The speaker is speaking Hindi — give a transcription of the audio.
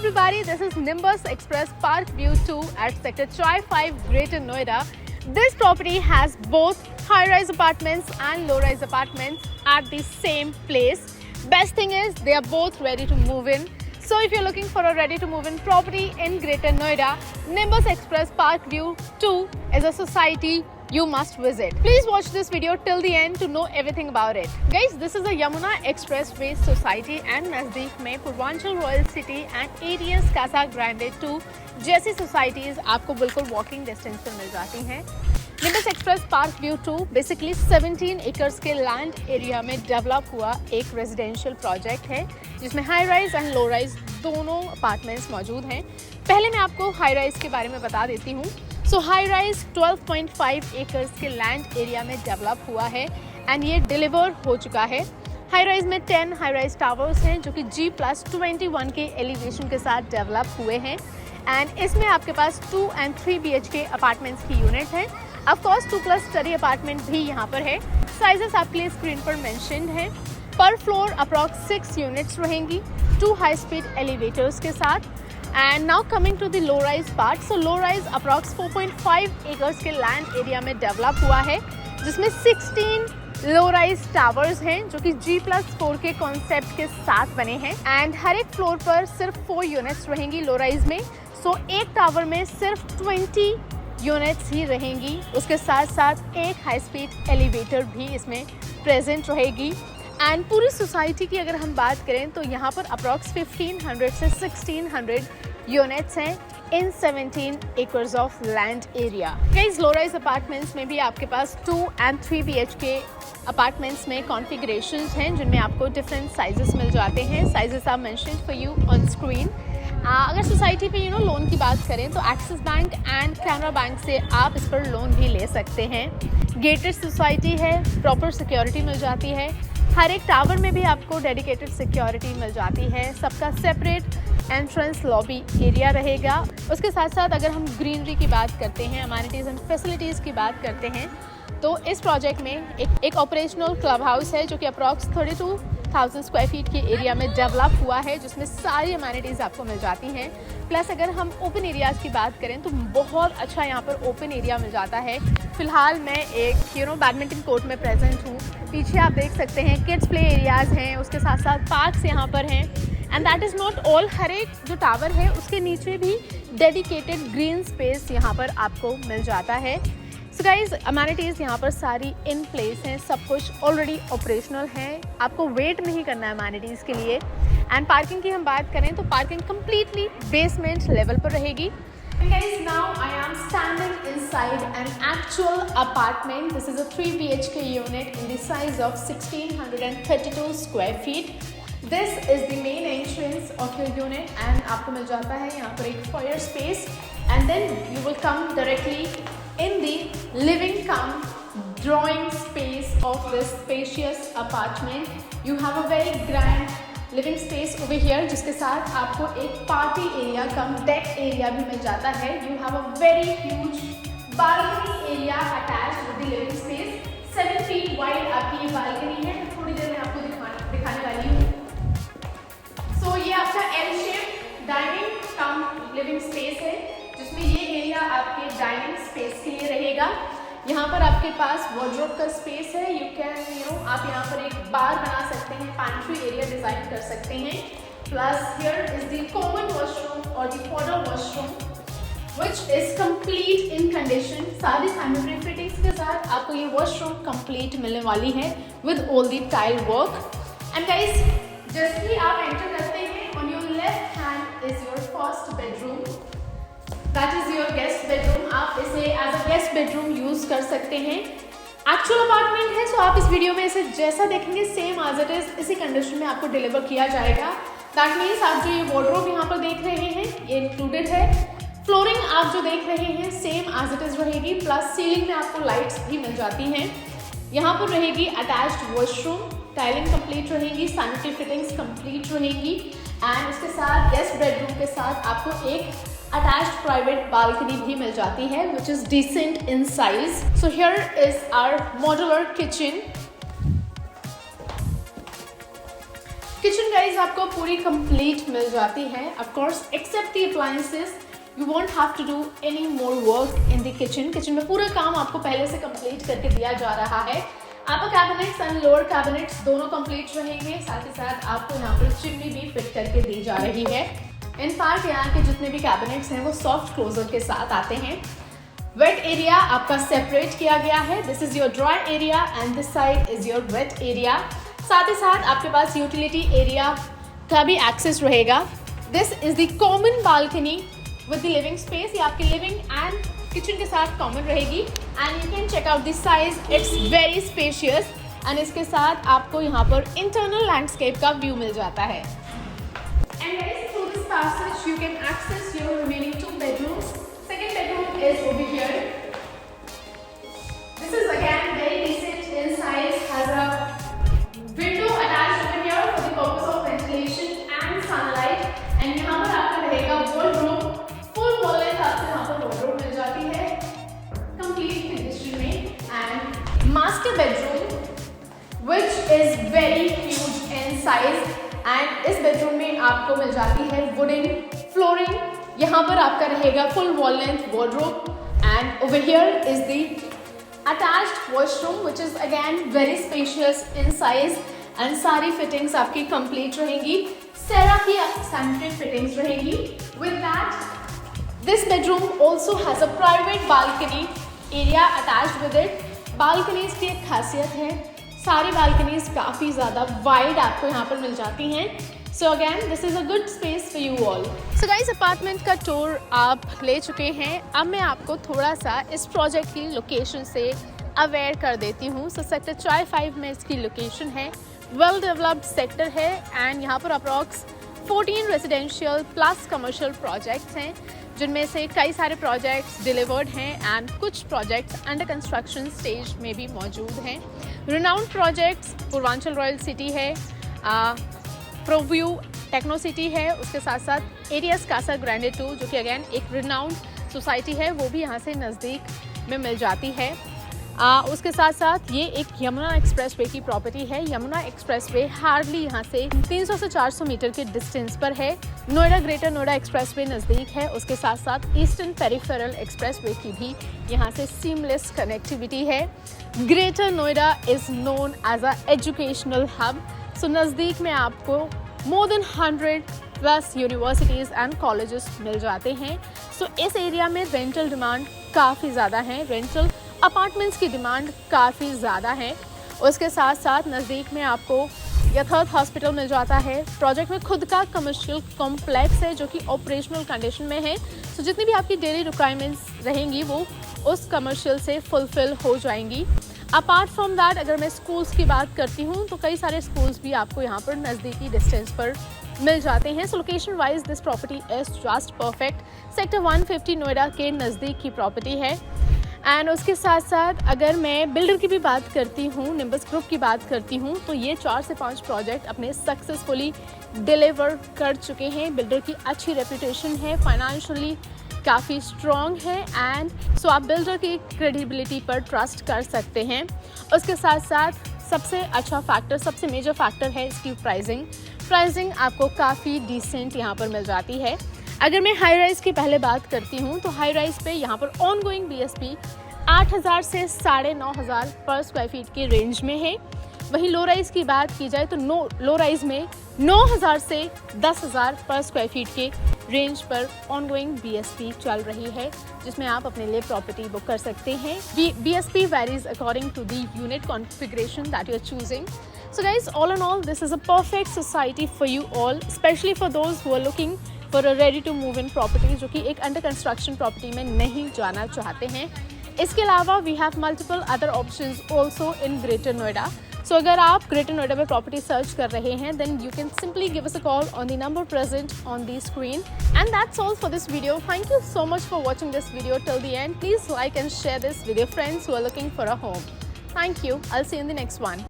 everybody, this is Nimbus Express Park View 2 at Sector Chai 5, Greater Noida. This property has both high-rise apartments and low-rise apartments at the same place. Best thing is they are both ready to move in. So if you're looking for a ready-to-move-in property in Greater Noida, Nimbus Express Park View 2 is a society you must visit. Please watch this video till the end to know everything about it. Guys, this is a Yamuna Expressway Society and नज़दीक में Purvanchal Royal City and Arius Casa Grande 2 जैसी सोसाइटीज़ आपको बिल्कुल वॉकिंग डिस्टेंस पर मिल जाती हैं। Nimbus express park view 2 basically 17 acres के लैंड एरिया में डेवलप हुआ एक रेजिडेंशियल प्रोजेक्ट है जिसमें high rise and low rise दोनों अपार्टमेंट्स मौजूद हैं। पहले मैं आपको हाई राइज के बारे में बता देती हूँ। सो हाई राइज 12.5 एकर्स के लैंड एरिया में डेवलप हुआ है एंड ये डिलीवर हो चुका है। हाई राइज में 10 हाई राइज टावर्स हैं जो कि G+21 के एलिवेशन के साथ डेवलप हुए हैं एंड इसमें आपके पास 2 and 3 BHK अपार्टमेंट्स की यूनिट है। ऑफ कोर्स 2+ स्टडी अपार्टमेंट भी यहाँ पर है। साइजेस आपके लिए स्क्रीन पर मेंशन्ड हैं। पर फ्लोर अप्रॉक्स 6 यूनिट्स रहेंगी 2 हाई स्पीड एलिवेटर्स के साथ। And now coming to the low rise part. So low rise approx 4.5 acres के लैंड एरिया में डेवलप हुआ है जिसमें 16 लो राइज टावर्स हैं जो कि G+4 के कॉन्सेप्ट के साथ बने हैं एंड हर एक फ्लोर पर सिर्फ 4 यूनिट्स रहेंगी लो राइज में। सो एक टावर में सिर्फ 20 यूनिट्स ही रहेंगी। उसके साथ साथ एक हाई स्पीड एलिवेटर भी इसमें प्रेजेंट रहेगी एंड पूरी सोसाइटी की अगर हम बात करें तो यहाँ पर अप्रॉक्स 1500 से 1600 यूनिट्स हैं in 17 acres of land area. कई लो राइज अपार्टमेंट्स में भी आपके पास 2 and 3 BHK अपार्टमेंट्स में कॉन्फ़िगरेशंस हैं जिनमें आपको डिफरेंट साइजेस मिल जाते हैं। Sizes are mentioned for you on screen. अगर सोसाइटी पे लोन की बात करें तो Axis bank and Canara bank से आप इस पर लोन भी ले सकते हैं। गेटेड सोसाइटी है, प्रॉपर सिक्योरिटी मिल जाती है। हर एक टावर में भी आपको डेडिकेटेड सिक्योरिटी मिल जाती है। सबका सेपरेट एंट्रेंस लॉबी एरिया रहेगा। उसके साथ साथ अगर हम ग्रीनरी की बात करते हैं, अमेनिटीज़ एंड फैसिलिटीज़ की बात करते हैं तो इस प्रोजेक्ट में एक ऑपरेशनल क्लब हाउस है जो कि अप्रॉक्स 32,000 स्क्वायर फीट के एरिया में डेवलप हुआ है जिसमें सारी अमेनिटीज़ आपको मिल जाती हैं। प्लस अगर हम ओपन एरियाज़ की बात करें तो बहुत अच्छा यहाँ पर ओपन एरिया मिल जाता है। फ़िलहाल मैं एक बैडमिंटन कोर्ट में प्रेजेंट हूँ। पीछे आप देख सकते हैं किड्स प्ले एरियाज़ हैं, उसके साथ साथ पार्क्स यहाँ पर हैं and that is not all. हर एक जो टावर है उसके नीचे भी डेडिकेटेड ग्रीन स्पेस यहाँ पर आपको मिल जाता है। सो गाइज अमेनिटीज़ यहाँ पर सारी इन प्लेस हैं, सब कुछ ऑलरेडी ऑपरेशनल है, आपको वेट नहीं करना है अमेनिटीज़ के लिए। एंड पार्किंग की हम बात करें तो पार्किंग कम्प्लीटली बेसमेंट लेवल पर रहेगी। Guys, now I am standing inside an actual apartment. This is a 3 BHK unit in the size of 1632 square feet. This is the main entrance of your unit and आपको मिल जाता है यहाँ पर एक foyer space and then you will come directly in the living cum drawing space of this spacious apartment. You have a very grand living space over here जिसके साथ आपको एक पार्टी एरिया कम डेक एरिया भी मिल जाता है। You have a very huge balcony area attached with the living space. 7 feet wide आपकी ये बालकनी है, थोड़ी देर में आपको दिखाने वाली हूँ। सो ये आपका एल शेप डाइनिंग कम लिविंग स्पेस है जिसमें ये एरिया आपके डाइनिंग स्पेस के लिए रहेगा। यहाँ पर आपके पास वार्डरोब का स्पेस है। यू कैन आप यहाँ पर एक बार बना सकते हैं, पैंट्री एरिया डिज़ाइन कर सकते हैं। Plus here is the common washroom और the formal washroom which is complete in condition. सारी सैनिटरी फिटिंग्स के साथ आपको ये वॉशरूम कंप्लीट मिलने वाली है with all the tile work. And guys जैसे ही आप एंटर करते हैं on your left hand is your first bedroom, that is your guest bedroom. आप इसे as a guest bedroom use कर सकते हैं। एक्चुअल अपार्टमेंट है सो आप इस वीडियो में इसे जैसा देखेंगे सेम एज इट इज इसी कंडीशन में आपको डिलीवर किया जाएगा। दैट मीन्स आप जो ये वार्डरोब यहाँ पर देख रहे हैं ये इंक्लूडेड है। फ्लोरिंग आप जो देख रहे हैं सेम एज इट इज रहेगी। प्लस सीलिंग में आपको लाइट्स भी मिल जाती हैं। यहाँ पर रहेगी अटैच्ड वॉशरूम, टाइलिंग कंप्लीट रहेगी, सैनिटरी फिटिंग्स कंप्लीट रहेगी एंड उसके साथ गेस्ट बेडरूम के साथ आपको एक अटैच्ड प्राइवेट बालकनी भी मिल जाती है which is decent in size. So here is our modular kitchen kitchen guys आपको पूरी कंप्लीट मिल जाती है, of course except the appliances. You won't have to do any more work in the kitchen. Kitchen में पूरा काम आपको पहले से कंप्लीट करके दिया जा रहा है। अपर कैबिनेट्स एंड लोअर कैबिनेट्स दोनों कंप्लीट रहेंगे, साथ ही साथ आपको यहाँ पर चिमनी भी फिट करके दी जा रही है। इनफैक्ट यहाँ के जितने भी कैबिनेट्स हैं वो सॉफ्ट क्लोजर के साथ आते हैं। वेट एरिया आपका सेपरेट किया गया है। This is your dry area and this side is your weight area. साथ ही साथ आपके पास यूटिलिटी एरिया का भी एक्सेस रहेगा। This is the common balcony with the living space. ये आपकी लिविंग एंड किचन के साथ कॉमन रहेगी and you can check out the size, it's very spacious and इसके साथ आपको यहाँ पर इंटरनल लैंडस्केप का व्यू मिल जाता है। And guys through this passage you can access your remaining 2 bedrooms. Second bedroom is over here. This is again very decent in size, has a window attached over here for the purpose of ventilation and sunlight. And यहाँ पर आपका रहेगा wardrobe, full wall length आपको यहाँ पर wardrobe मिल जाती है complete condition में. And master bedroom which is very huge in size and इस bedroom में आपको मिल जाती है wooden flooring. यहाँ पर आपका रहेगा full wall length wardrobe and over here is the attached washroom which is again very spacious in size and सारी फिटिंग्स आपकी कंप्लीट रहेंगी। सेरा की सैनिटरी फिटिंग्स रहेंगी। With that this bedroom also has a private balcony area attached with it. Balconies की एक खासियत है, सारी बालकनीज काफ़ी ज़्यादा वाइड आपको यहाँ पर मिल जाती हैं। So again, this is a good space for you all. So guys, apartment का टूर आप ले चुके हैं। अब मैं आपको थोड़ा सा इस प्रोजेक्ट की लोकेशन से अवेयर कर देती हूँ। So सेक्टर 5 में इसकी लोकेशन है। वेल डेवलप्ड सेक्टर है एंड यहाँ पर approx 14 residential plus commercial projects हैं, जिनमें से कई सारे प्रोजेक्ट्स डिलीवर्ड हैं एंड कुछ प्रोजेक्ट्स अंडर कंस्ट्रक्शन स्टेज में भी मौजूद हैं। Renowned projects Purvanchal Royal city है, प्रोव्यू टेक्नो सिटी है, उसके साथ साथ एरियस कासा ग्रैंडे 2 जो कि अगेन एक रिनाउंड सोसाइटी है, वो भी यहाँ से नज़दीक में मिल जाती है। उसके साथ साथ ये एक यमुना एक्सप्रेसवे की प्रॉपर्टी है। यमुना एक्सप्रेसवे हार्डली यहाँ से 300 से 400 मीटर के डिस्टेंस पर है। नोएडा ग्रेटर नोएडा एक्सप्रेसवे नज़दीक है। उसके साथ साथ ईस्टर्न पेरिफेरल एक्सप्रेसवे की भी यहाँ से सीमलेस कनेक्टिविटी है। Greater Noida is known as a educational hub. So नज़दीक में आपको more than 100+ universities and colleges मिल जाते हैं। सो इस एरिया में रेंटल डिमांड काफ़ी ज़्यादा है, रेंटल अपार्टमेंट्स की डिमांड काफ़ी ज़्यादा है। उसके साथ साथ नज़दीक में आपको यथार्थ हॉस्पिटल मिल जाता है। प्रोजेक्ट में खुद का कमर्शियल कॉम्प्लेक्स है जो कि ऑपरेशनल कंडीशन में है। सो जितनी भी आपकी डेली रिक्वायरमेंट्स रहेंगी वो उस कमर्शियल से फुलफ़िल हो जाएंगी। अपार्ट फ्रॉम दैट अगर मैं स्कूल्स की बात करती हूँ तो कई सारे स्कूल्स भी आपको यहाँ पर नज़दीकी डिस्टेंस पर मिल जाते हैं। सो location wise this property is just perfect. Sector 150 Noida के नज़दीक की प्रॉपर्टी है। एंड उसके साथ साथ अगर मैं बिल्डर की भी बात करती हूँ, निम्बस ग्रुप की बात करती हूँ, तो ये 4 से 5 प्रोजेक्ट अपने सक्सेसफुली डिलीवर कर चुके हैं। बिल्डर की अच्छी रेपुटेशन है, फाइनेंशियली काफ़ी स्ट्रॉन्ग है एंड सो आप बिल्डर की क्रेडिबिलिटी पर ट्रस्ट कर सकते हैं। उसके साथ साथ सबसे अच्छा फैक्टर, सबसे मेजर फैक्टर है इसकी प्राइसिंग आपको काफ़ी डिसेंट यहाँ पर मिल जाती है। अगर मैं हाई राइज़ की पहले बात करती हूँ तो हाई राइज़ पे यहाँ पर ऑनगोइंग BSP 8,000 से 9,500 पर स्क्वायर फीट के रेंज में है। वहीं लो राइज़ की बात की जाए तो लो राइज़ में 9,000 से 10,000 पर स्क्वायर फीट के रेंज पर ऑनगोइंग BSP चल रही है, जिसमें आप अपने लिए प्रॉपर्टी बुक कर सकते हैं। BSP varies according to the unit configuration that you're choosing. So guys, all in all, this is a perfect society for you all, especially for those who are looking for a ready to move in property, जो कि एक अंडर कंस्ट्रक्शन प्रॉपर्टी में नहीं जाना चाहते हैं। इसके अलावा we have multiple other options also in greater Noida. So अगर आप ग्रेटर नोएडा में प्रॉपर्टी सर्च कर रहे हैं then you can simply give us a call on the number present on the screen. And that's all for this video. Thank you so much for watching this video till the end. Please like and share this with your friends who are looking for a home. Thank you. I'll see you in the next one.